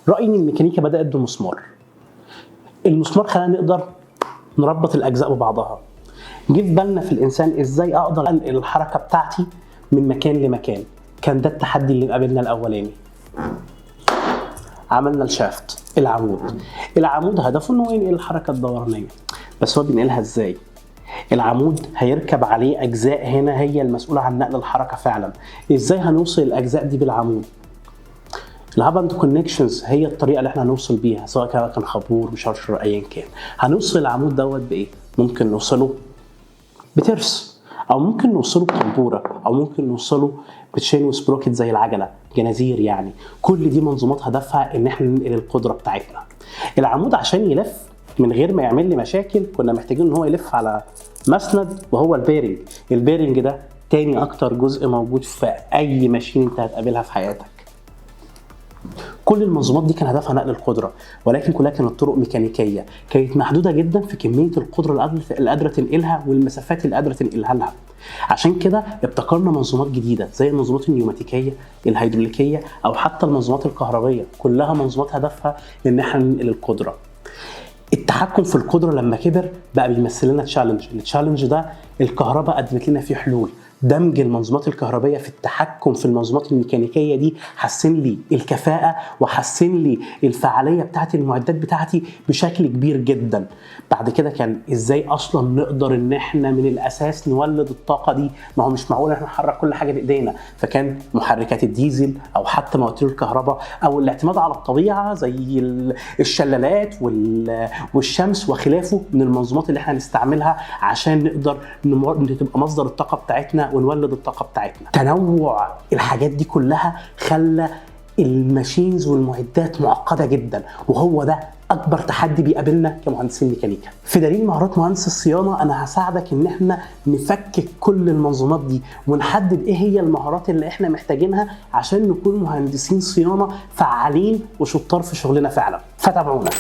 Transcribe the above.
رايي ان الميكانيكا بدات بمسمار. المسمار خلانا نقدر نربط الاجزاء ببعضها. جه في بالنا في الانسان ازاي اقدر انقل الحركه بتاعتي من مكان لمكان. كان ده التحدي اللي قابلنا الاولاني. عملنا الشافت، العمود هدفه انه ينقل الحركه الدورانيه، بس هو بينقلها ازاي؟ العمود هيركب عليه اجزاء هنا هي المسؤوله عن نقل الحركه فعلا. ازاي هنوصل الاجزاء دي بالعمود؟ الهاب كونكشنز هي الطريقه اللي احنا هنوصل بيها، سواء كان خابور مشرشر ايا كان. هنوصل العمود دوت بايه؟ ممكن نوصله بترس، او ممكن نوصله بطنبوره، او ممكن نوصله بتشين وسبروكت زي العجله، جنازير يعني. كل دي منظومات هدفها ان احنا ننقل القدره بتاعتنا. العمود عشان يلف من غير ما يعمل لي مشاكل كنا محتاجين ان هو يلف على مسند، وهو البيرنج. البيرنج ده تاني اكتر جزء موجود في اي ماشين انت هتقابلها في حياتك. كل المنظومات دي كان هدفها نقل القدره، ولكن كلها كانت طرق ميكانيكيه، كانت محدوده جدا في كميه القدره اللي قادره تنقلها والمسافات اللي قادره تنقلها لها. عشان كده ابتكرنا منظومات جديده زي المنظومات النيوماتيكيه، الهيدروليكيه، او حتى المنظومات الكهربائيه. كلها منظومات هدفها ان احنا ننقل القدره. التحكم في القدره لما كبر بقى بيمثل لنا تشالنج. التشالنج ده الكهرباء قدمت لنا فيه حلول. دمج المنظومات الكهربائيه في التحكم في المنظومات الميكانيكيه دي حسن لي الكفاءه وحسن لي الفعاليه بتاعت المعدات بتاعتي بشكل كبير جدا. بعد كده كان ازاي اصلا نقدر ان احنا من الاساس نولد الطاقه دي؟ ما هو مش معقول احنا نحرك كل حاجه بايدينا. فكان محركات الديزل او حتى مواتير الكهرباء او الاعتماد على الطبيعه زي الشلالات والشمس وخلافه من المنظومات اللي احنا نستعملها عشان نقدر تبقى مصدر الطاقه بتاعتنا ونولد الطاقه بتاعتنا. تنوع الحاجات دي كلها خلى الماشينز والمعدات معقده جدا، وهو ده اكبر تحدي بيقابلنا كمهندسين ميكانيكا. في دليل مهارات مهندس الصيانه انا هساعدك ان احنا نفكك كل المنظومات دي ونحدد ايه هي المهارات اللي احنا محتاجينها عشان نكون مهندسين صيانه فعالين وشطار في شغلنا فعلا. فتابعونا.